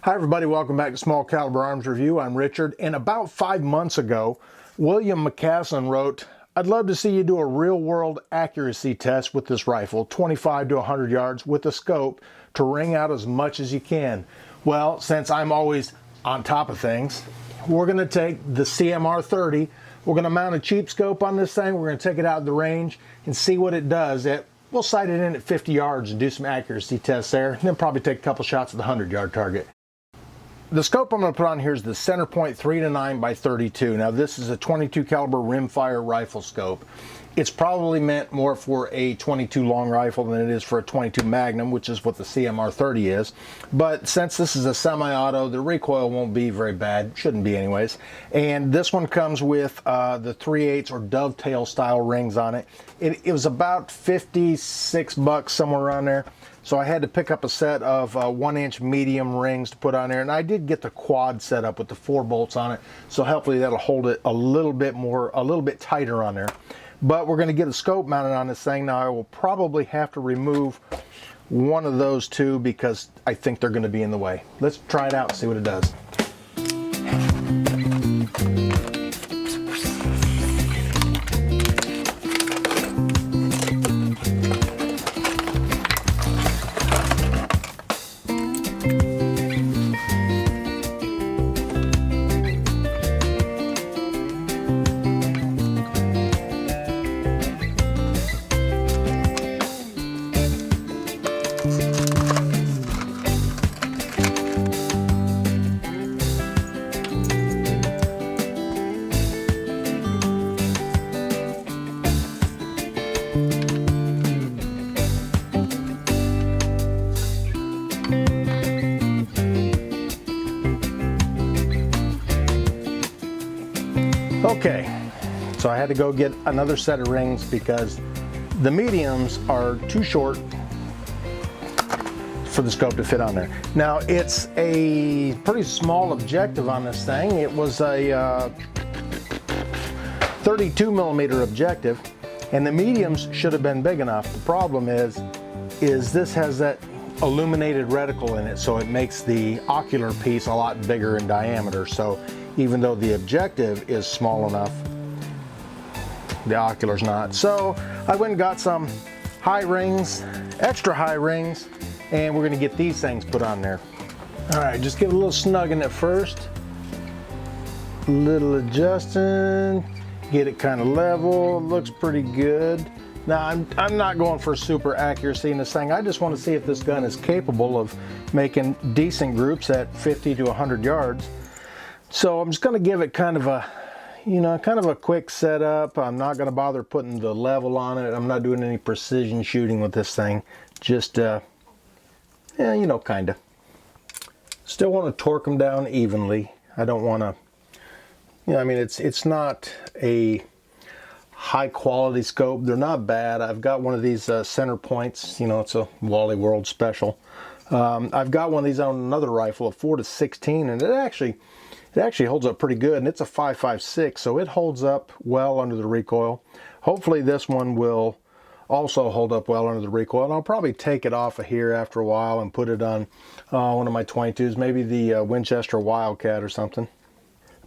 Hi everybody, welcome back to Small Caliber Arms Review. I'm Richard, and about 5 months ago, William McCaslin wrote, "I'd love to see you do a real-world accuracy test with this rifle, 25 to 100 yards with a scope to ring out as much as you can." Well, since I'm always on top of things, we're going to take the CMR 30, we're going to mount a cheap scope on this thing, we're going to take it out of the range and see what it does. We'll sight it in at 50 yards and do some accuracy tests there, and then probably take a couple shots at the 100-yard target. The scope I'm going to put on here is the Centerpoint 3-9 by 32. Now this is a 22 caliber rimfire rifle scope. It's probably meant more for a 22 long rifle than it is for a 22 Magnum, which is what the CMR 30 is. But since this is a semi-auto, the recoil won't be very bad. Shouldn't be anyways. And this one comes with the 3/8 or dovetail style rings on it. It was about $56, somewhere around there. So I had to pick up a set of 1-inch medium rings to put on there, and I did get the quad set up with the 4 bolts on it, so hopefully that'll hold it a little bit tighter on there. But we're going to get a scope mounted on this thing. Now I will probably have to remove one of those two because I think they're going to be in the way. Let's try it out and see what it does. Okay, so I had to go get another set of rings because the mediums are too short for the scope to fit on there. Now it's a pretty small objective on this thing. It was a 32 millimeter objective, and the mediums should have been big enough. The problem is this has that illuminated reticle in it, so it makes the ocular piece a lot bigger in diameter. So even though the objective is small enough, the ocular's not. So I went and got some high rings, extra high rings, and we're gonna get these things put on there. All right, just give it a little snugging at first. Little adjusting, get it kind of level, looks pretty good. Now I'm not going for super accuracy in this thing. I just want to see if this gun is capable of making decent groups at 50 to 100 yards. So I'm just going to give it kind of a quick setup. I'm not going to bother putting the level on it. I'm not doing any precision shooting with this thing. Just, yeah, kind of. Still want to torque them down evenly. I don't want to, I mean, it's not a high quality scope. They're not bad. I've got one of these center points. It's a Wally World special. I've got one of these on another rifle, a 4-16, and it actually holds up pretty good, and it's a 5.56, so it holds up well under the recoil. Hopefully this one will also hold up well under the recoil, and I'll probably take it off of here after a while and put it on one of my 22s, maybe the Winchester Wildcat or something.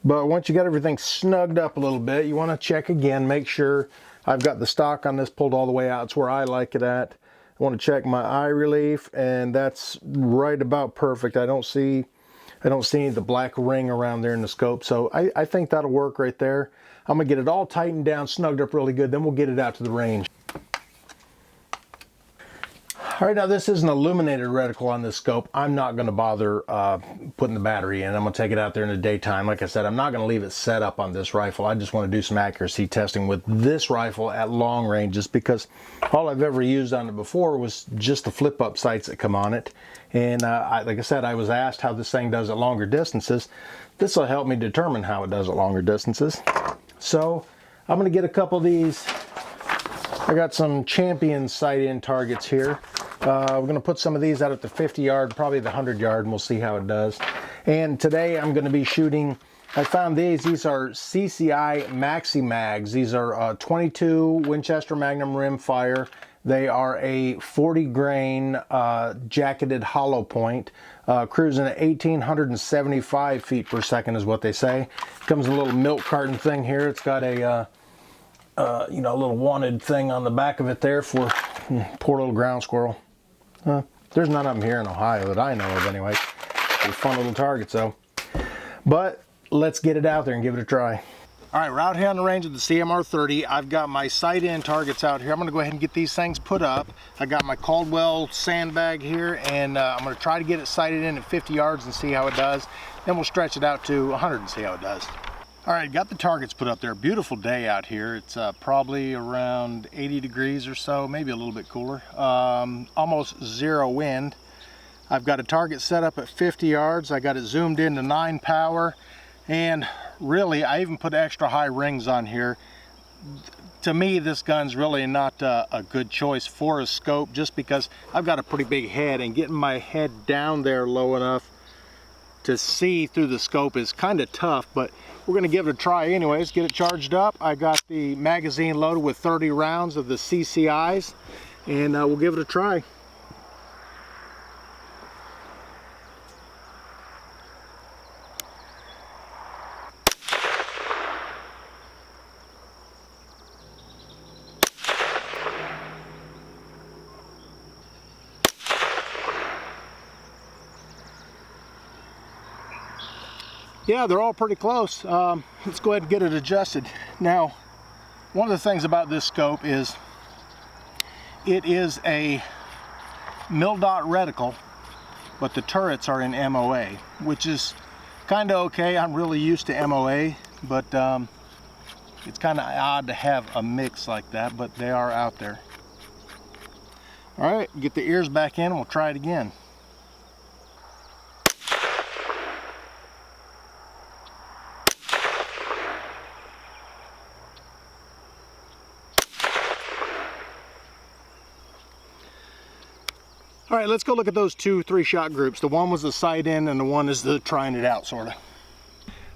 But once you got everything snugged up a little bit, you want to check again, make sure I've got the stock on this pulled all the way out. It's where I like it at. I want to check my eye relief, and that's right about perfect. I don't see the black ring around there in the scope, so I think that'll work right there. I'm gonna get it all tightened down, snugged up really good, then we'll get it out to the range. All right, now this is an illuminated reticle on this scope. I'm not gonna bother putting the battery in. I'm gonna take it out there in the daytime. Like I said, I'm not gonna leave it set up on this rifle. I just wanna do some accuracy testing with this rifle at long ranges because all I've ever used on it before was just the flip up sights that come on it. And like I said, I was asked how this thing does at longer distances. This will help me determine how it does at longer distances. So I'm gonna get a couple of these. I got some Champion sight-in targets here. We're going to put some of these out at the 50 yard, probably the 100 yard, and we'll see how it does. And today I'm going to be shooting, I found these are CCI Maxi Mags. These are 22 Winchester Magnum rim fire. They are a 40 grain jacketed hollow point, cruising at 1,875 feet per second is what they say. Comes in a little milk carton thing here. It's got a you know, a little wanted thing on the back of it there for poor little ground squirrel. There's none of them here in Ohio that I know of anyway. They're fun little targets though. But let's get it out there and give it a try. All right, we're out here on the range of the CMR 30. I've got my sight-in targets out here. I'm gonna go ahead and get these things put up. I got my Caldwell sandbag here, and I'm gonna try to get it sighted in at 50 yards and see how it does. Then we'll stretch it out to 100 and see how it does. All right, got the targets put up there. Beautiful day out here. It's probably around 80 degrees or so, maybe a little bit cooler. Almost zero wind. I've got a target set up at 50 yards. I got it zoomed in to 9 power. And really, I even put extra high rings on here. To me, this gun's really not a good choice for a scope, just because I've got a pretty big head, and getting my head down there low enough to see through the scope is kind of tough, but we're going to give it a try anyways. Get it charged up. I got the magazine loaded with 30 rounds of the CCIs, and we'll give it a try. Yeah, they're all pretty close. Let's go ahead and get it adjusted. Now, one of the things about this scope is it is a mil-dot reticle, but the turrets are in MOA, which is kind of okay. I'm really used to MOA, but it's kind of odd to have a mix like that, but they are out there. All right, get the ears back in and we'll try it again. All right, let's go look at those 2 3-shot groups. The one was the sight in and the one is the trying it out, sort of.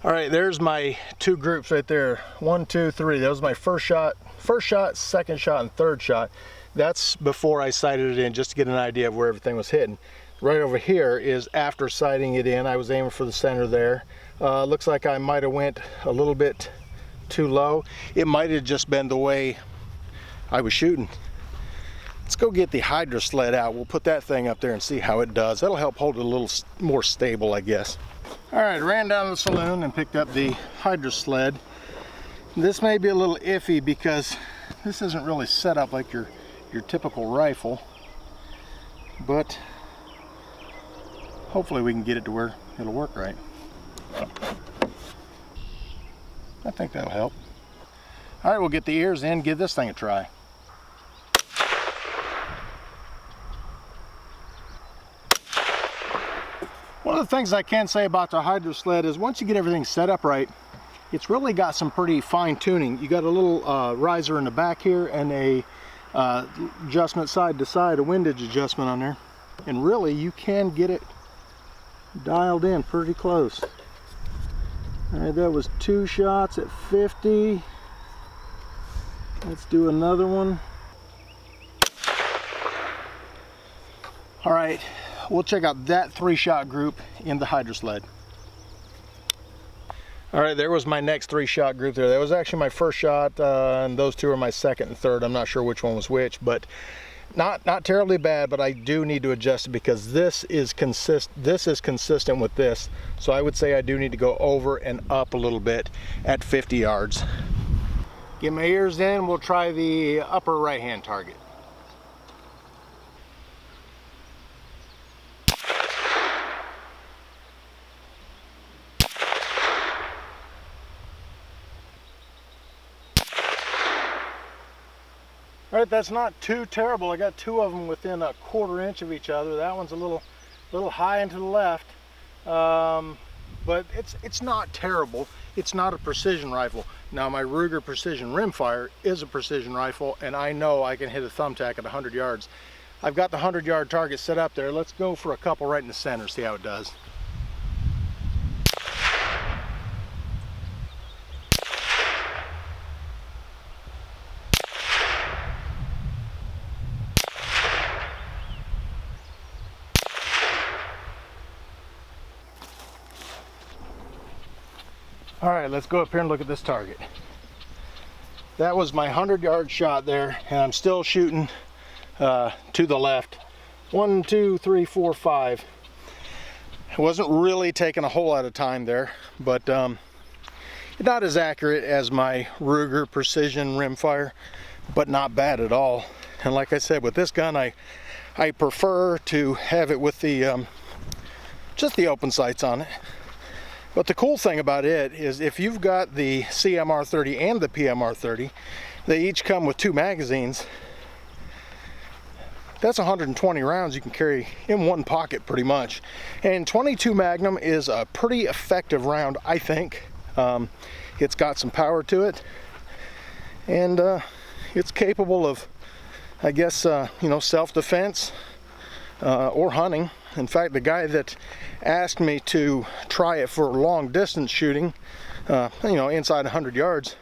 All right, there's my 2 groups right there. 1, 2, 3. That was my first shot, second shot, and third shot. That's before I sighted it in, just to get an idea of where everything was hitting. Right over here is after sighting it in. I was aiming for the center there. Looks like I might have went a little bit too low. It might have just been the way I was shooting. Let's go get the hydro sled out. We'll put that thing up there and see how it does. That'll help hold it a little more stable, I guess. All right, ran down to the saloon and picked up the hydro sled. This may be a little iffy because this isn't really set up like your typical rifle, but hopefully we can get it to where it'll work right. I think that'll help. All right, we'll get the ears in, give this thing a try. One of the things I can say about the hydro sled is once you get everything set up right, it's really got some pretty fine tuning. You got a little riser in the back here and a adjustment side to side, a windage adjustment on there. And really you can get it dialed in pretty close. All right, that was 2 shots at 50. Let's do another one. All right, we'll check out that 3-shot group in the hydro sled. All right, there was my next 3-shot group there. That was actually my first shot, and those 2 are my second and third. I'm not sure which one was which, but not terribly bad, but I do need to adjust it because this is consistent with this. So I would say I do need to go over and up a little bit at 50 yards. Get my ears in, we'll try the upper right-hand target. All right, that's not too terrible. I got 2 of them within 1/4 inch of each other. That one's a little high and to the left, but it's not terrible. It's not a precision rifle. Now my Ruger Precision Rimfire is a precision rifle, and I know I can hit a thumbtack at 100 yards. I've got the 100-yard target set up there. Let's go for a couple right in the center, see how it does. All right, let's go up here and look at this target. That was my 100-yard shot there, and I'm still shooting to the left. 1, 2, 3, 4, 5. It wasn't really taking a whole lot of time there, but not as accurate as my Ruger Precision rimfire, but not bad at all. And like I said, with this gun, I prefer to have it with the just the open sights on it. But the cool thing about it is if you've got the CMR 30 and the PMR 30, they each come with 2 magazines. That's 120 rounds you can carry in one pocket pretty much. And 22 Magnum is a pretty effective round, I think. It's got some power to it, and it's capable of, I guess, you know, self-defense or hunting. In fact, the guy that asked me to try it for long distance shooting, you know, inside 100 yards,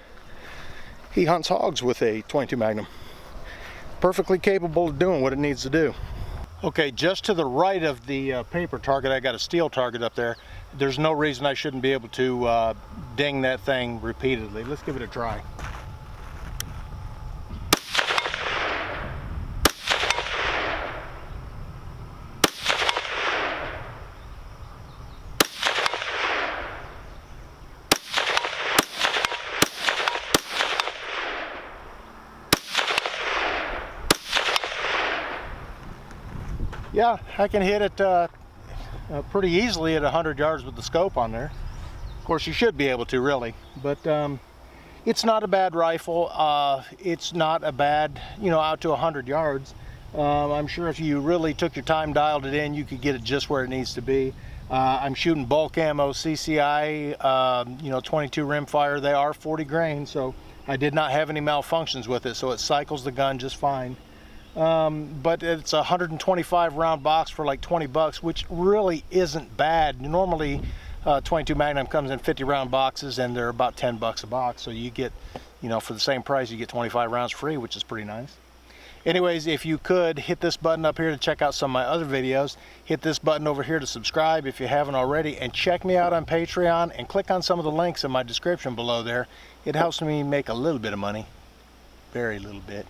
he hunts hogs with a 22 Magnum. Perfectly capable of doing what it needs to do. Okay, just to the right of the paper target, I got a steel target up there. There's no reason I shouldn't be able to ding that thing repeatedly. Let's give it a try. Yeah, I can hit it pretty easily at 100 yards with the scope on there. Of course, you should be able to, really, but it's not a bad rifle. It's not a bad, you know, out to 100 yards. I'm sure if you really took your time, dialed it in, you could get it just where it needs to be. I'm shooting bulk ammo, CCI, you know, 22 rimfire. They are 40 grain, so I did not have any malfunctions with it, so it cycles the gun just fine. But it's a 125 round box for like 20 bucks, which really isn't bad. Normally 22 Magnum comes in 50 round boxes, and they're about 10 bucks a box, so you get, you know, for the same price you get 25 rounds free, which is pretty nice. Anyways, if you could hit this button up here to check out some of my other videos, hit this button over here to subscribe if you haven't already, and check me out on Patreon, and click on some of the links in my description below there. It helps me make a little bit of money, very little bit.